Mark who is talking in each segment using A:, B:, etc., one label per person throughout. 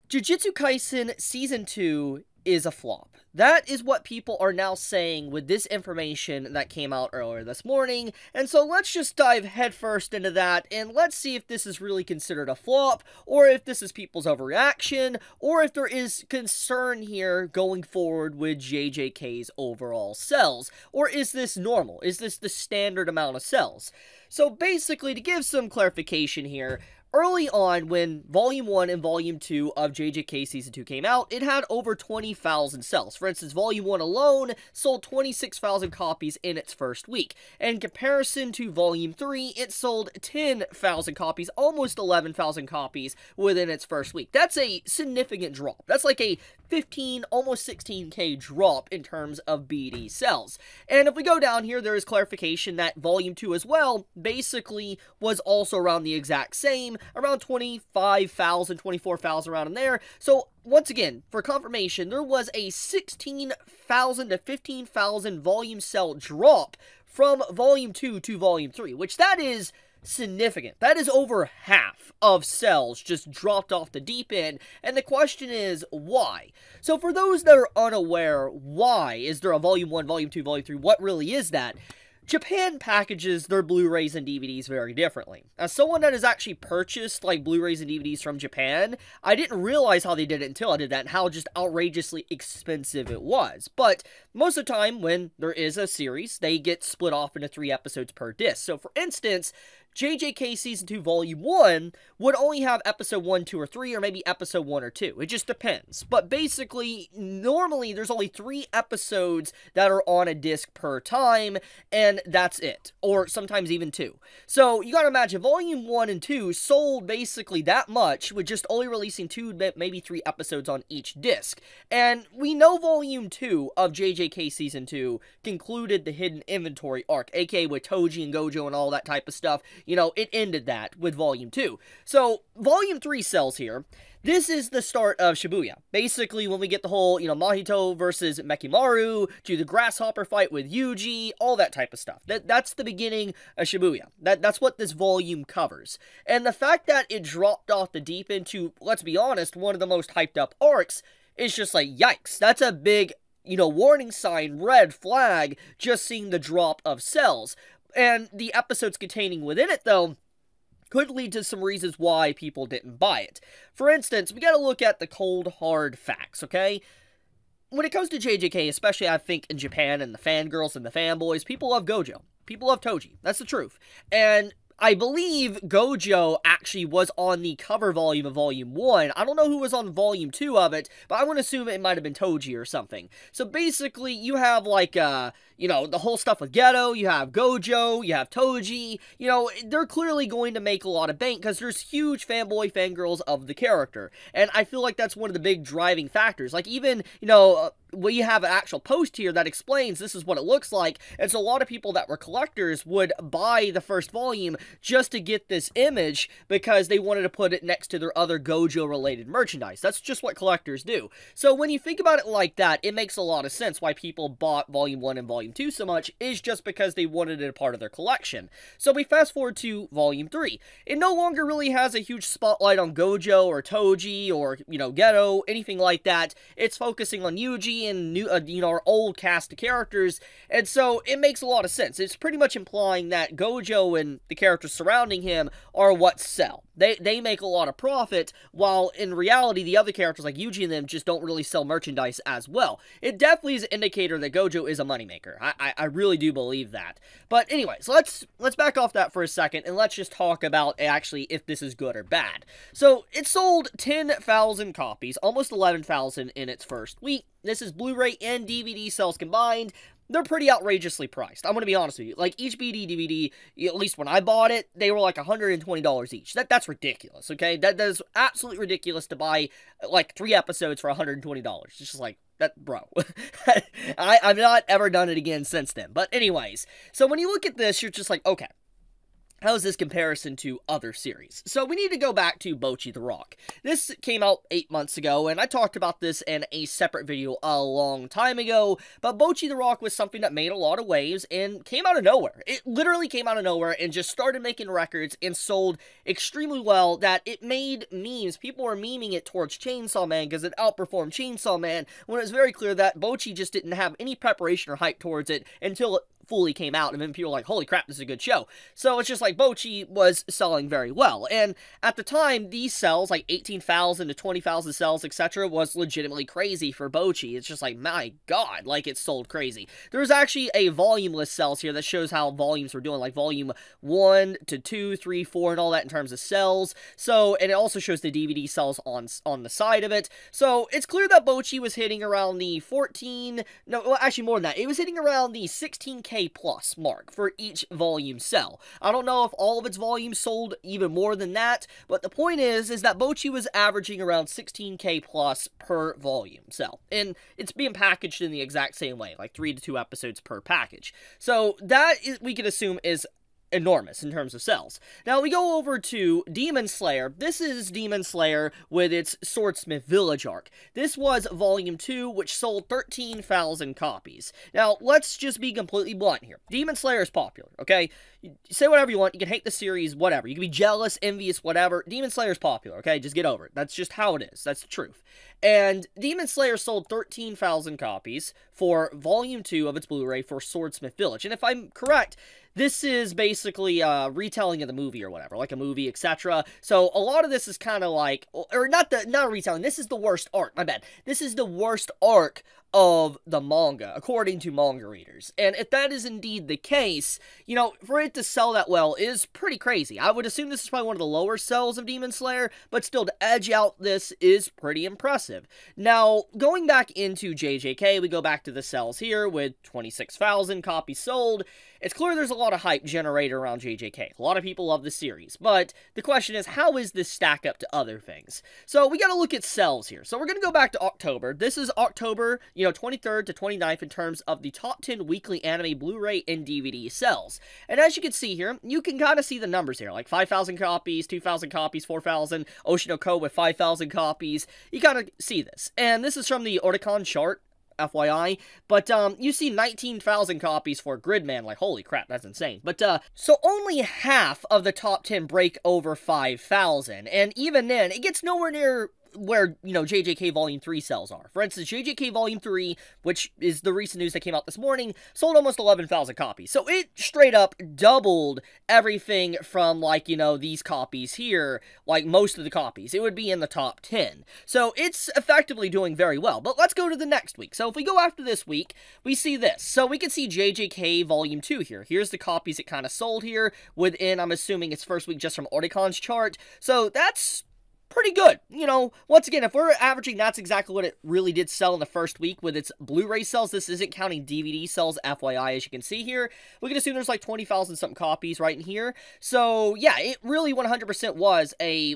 A: Jujutsu Kaisen Season 2 is a flop. That is what people are now saying with this information that came out earlier this morning, and so let's just dive headfirst into that, and let's see if this is really considered a flop, or if this is people's overreaction, or if there is concern here going forward with JJK's overall sales, or is this normal? Is this the standard amount of sales? So basically, to give some clarification here, early on, when Volume 1 and Volume 2 of JJK Season 2 came out, it had over 20,000 sales. For instance, Volume 1 alone sold 26,000 copies in its first week. In comparison to Volume 3, it sold 10,000 copies, almost 11,000 copies within its first week. That's a significant drop. That's like a 15, almost 16K drop in terms of BD sales. And if we go down here, there is clarification that Volume 2 as well basically was also around the exact same, around 25,000, 24,000, around in there. So once again, for confirmation, there was a 16,000 to 15,000 volume sell drop from Volume 2 to Volume 3, which that is significant. That is over half of sales just dropped off the deep end, and the question is, why? So for those that are unaware, why is there a Volume 1, Volume 2, Volume 3? What really is that? Japan packages their Blu-rays and DVDs very differently. As someone that has actually purchased, like, Blu-rays and DVDs from Japan, I didn't realize how they did it until I did that, and how just outrageously expensive it was. But most of the time, when there is a series, they get split off into 3 episodes per disc. So, for instance, JJK Season 2 Volume 1 would only have Episode 1, 2, or 3, or maybe Episode 1 or 2. It just depends. But basically, normally, there's only 3 episodes that are on a disc per time, and that's it. Or sometimes even 2. So, you gotta imagine, Volume 1 and 2 sold basically that much, with just only releasing 2, maybe 3 episodes on each disc. And we know Volume 2 of JJK Season 2 concluded the hidden inventory arc, aka with Toji and Gojo and all that type of stuff. You know, it ended that with Volume 2. So, Volume 3 sells here. This is the start of Shibuya. Basically, when we get the whole, Mahito versus Mekimaru, to the grasshopper fight with Yuji, all that type of stuff. That's the beginning of Shibuya. That's what this volume covers. And the fact that it dropped off the deep end to, let's be honest, one of the most hyped up arcs is just like, yikes. That's a big, warning sign, red flag, just seeing the drop of sales. And the episodes containing within it, though, could lead to some reasons why people didn't buy it. For instance, we gotta look at the cold, hard facts, okay? When it comes to JJK, especially I think in Japan and the fangirls and the fanboys, people love Gojo. People love Toji. That's the truth. And I believe Gojo actually was on the cover volume of Volume 1. I don't know who was on Volume 2 of it, but I would assume it might have been Toji or something. So basically, you have like, the whole stuff with Geto, you have Gojo, you have Toji. They're clearly going to make a lot of bank because there's huge fanboy fangirls of the character. And I feel like that's one of the big driving factors. Like even, we have an actual post here that explains this is what it looks like, and so a lot of people that were collectors would buy the first volume just to get this image because they wanted to put it next to their other Gojo related merchandise. That's just what collectors do. So when you think about it like that, it makes a lot of sense why people bought Volume 1 and Volume 2 so much, is just because they wanted it a part of their collection. So we fast forward to Volume 3. It no longer really has a huge spotlight on Gojo or Toji or, Geto, anything like that. It's focusing on Yuji and new, our old cast of characters, and so it makes a lot of sense. It's pretty much implying that Gojo and the characters surrounding him are what sell. They make a lot of profit, while in reality, the other characters like Yuji and them just don't really sell merchandise as well. It definitely is an indicator that Gojo is a moneymaker. I really do believe that. But anyways, let's back off that for a second, and let's just talk about actually if this is good or bad. So, it sold 10,000 copies, almost 11,000 in its first week. This is Blu-ray and DVD sales combined. They're pretty outrageously priced. I'm going to be honest with you. Like, each BD DVD, at least when I bought it, they were like $120 each. That's ridiculous, okay? That is absolutely ridiculous to buy, like, 3 episodes for $120. It's just like, bro. I've not ever done it again since then. But anyways, so when you look at this, you're just like, okay. How's this comparison to other series? So we need to go back to Boi The Rock. This came out 8 months ago, and I talked about this in a separate video a long time ago, but Boi The Rock was something that made a lot of waves and came out of nowhere. It literally came out of nowhere and just started making records and sold extremely well that it made memes. People were memeing it towards Chainsaw Man because it outperformed Chainsaw Man, when it was very clear that Boi just didn't have any preparation or hype towards it until it fully came out, and then people were like, holy crap, this is a good show. So it's just like Boi was selling very well, and at the time, these sales, like 18,000 to 20,000 sales, etc., was legitimately crazy for Boi. It's just like, my god, like, it sold crazy. There's actually a volume list sales here that shows how volumes were doing, like volume 1 to 2, 3, 4, and all that in terms of sales. So, and it also shows the DVD sales on the side of it. So, it's clear that Boi was hitting around the 14, no, well, actually more than that. It was hitting around the 16K plus mark for each volume sell. I don't know if all of its volumes sold even more than that, but the point is that Boi was averaging around 16K plus per volume sell, and it's being packaged in the exact same way, like 3 to 2 episodes per package. So that we can assume is enormous in terms of sales. Now we go over to Demon Slayer. This is Demon Slayer with its Swordsmith Village arc. This was volume 2, which sold 13,000 copies. Now let's just be completely blunt here. Demon Slayer is popular, okay? You say whatever you want, you can hate the series, whatever. You can be jealous, envious, whatever. Demon Slayer is popular, okay? Just get over it. That's just how it is. That's the truth. And Demon Slayer sold 13,000 copies for volume 2 of its Blu-ray for Swordsmith Village. And if I'm correct, this is basically a retelling of the movie or whatever, like a movie, etc. So a lot of this is kind of like, or not a retelling, this is the worst arc, my bad. This is the worst arc of the manga, according to manga readers. And if that is indeed the case, you know, for it to sell that well is pretty crazy. I would assume this is probably one of the lower sells of Demon Slayer, but still, to edge out this is pretty impressive. Now, going back into JJK, we go back to the sales here with 26,000 copies sold. It's clear there's a lot of hype generated around JJK. A lot of people love the series, but the question is, how is this stack up to other things? So we gotta look at sales here. So we're gonna go back to October. This is October, 23rd to 29th in terms of the top 10 weekly anime Blu-ray and DVD sales. And as you can see here, you can kind of see the numbers here, like 5,000 copies, 2,000 copies, 4,000, Oshinoko with 5,000 copies. You kind of see this. And this is from the Oricon chart, FYI, but you see 19,000 copies for Gridman, like, holy crap, that's insane. But so only half of the top 10 break over 5,000, and even then, it gets nowhere near where, JJK Volume 3 sales are. For instance, JJK Volume 3, which is the recent news that came out this morning, sold almost 11,000 copies. So it straight up doubled everything from, like, these copies here, like most of the copies. It would be in the top 10. So it's effectively doing very well. But let's go to the next week. So if we go after this week, we see this. So we can see JJK Volume 2 here. Here's the copies it kind of sold here within, I'm assuming, its first week just from Oricon's chart. So that's pretty good. Once again, if we're averaging, that's exactly what it really did sell in the first week with its Blu-ray sales. This isn't counting DVD sales, FYI, as you can see here. We can assume there's like 20,000 something copies right in here. So, yeah, it really 100% was a,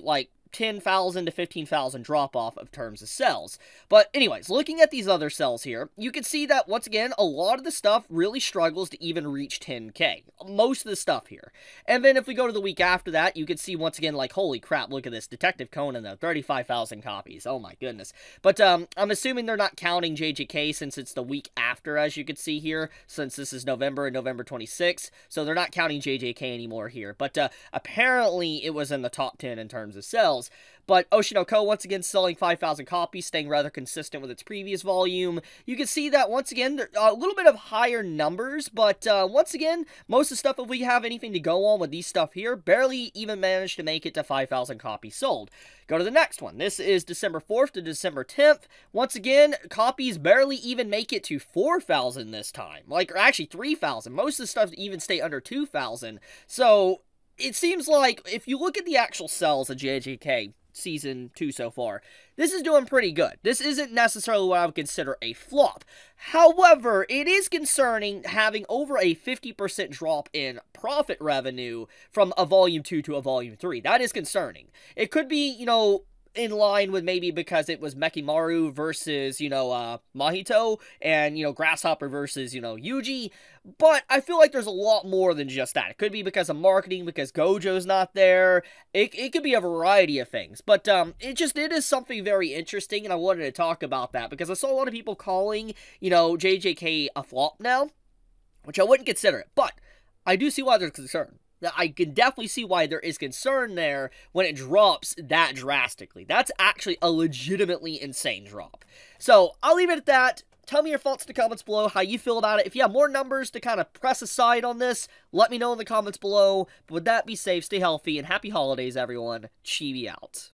A: 10,000 to 15,000 drop-off of terms of sales. But anyways, looking at these other sales here, you can see that, once again, a lot of the stuff really struggles to even reach 10K. Most of the stuff here. And then if we go to the week after that, you can see, once again, like, holy crap, look at this. Detective Conan, though, 35,000 copies. Oh my goodness. But I'm assuming they're not counting JJK since it's the week after, as you can see here, since this is November and November 26th. So they're not counting JJK anymore here. But apparently it was in the top 10 in terms of sales. But Oshinoko, once again, selling 5,000 copies, staying rather consistent with its previous volume. You can see that, once again, a little bit of higher numbers, but once again, most of the stuff, if we have anything to go on with these stuff here, barely even managed to make it to 5,000 copies sold. Go to the next one. This is December 4th to December 10th. Once again, copies barely even make it to 4,000 this time. Or actually 3,000. Most of the stuff even stay under 2,000. So it seems like, if you look at the actual sales of JJK Season 2 so far, this is doing pretty good. This isn't necessarily what I would consider a flop. However, it is concerning having over a 50% drop in profit revenue from a Volume 2 to a Volume 3. That is concerning. It could be, in line with maybe because it was Mekimaru versus, Mahito, and, Grasshopper versus, Yuji. But I feel like there's a lot more than just that. It could be because of marketing, because Gojo's not there. It could be a variety of things. But it is something very interesting, and I wanted to talk about that because I saw a lot of people calling, JJK a flop now, which I wouldn't consider it. But I do see why there's concern. I can definitely see why there is concern there when it drops that drastically. That's actually a legitimately insane drop. So, I'll leave it at that. Tell me your thoughts in the comments below, how you feel about it. If you have more numbers to kind of press aside on this, let me know in the comments below. But with that, be safe, stay healthy, and happy holidays, everyone. Chibi out.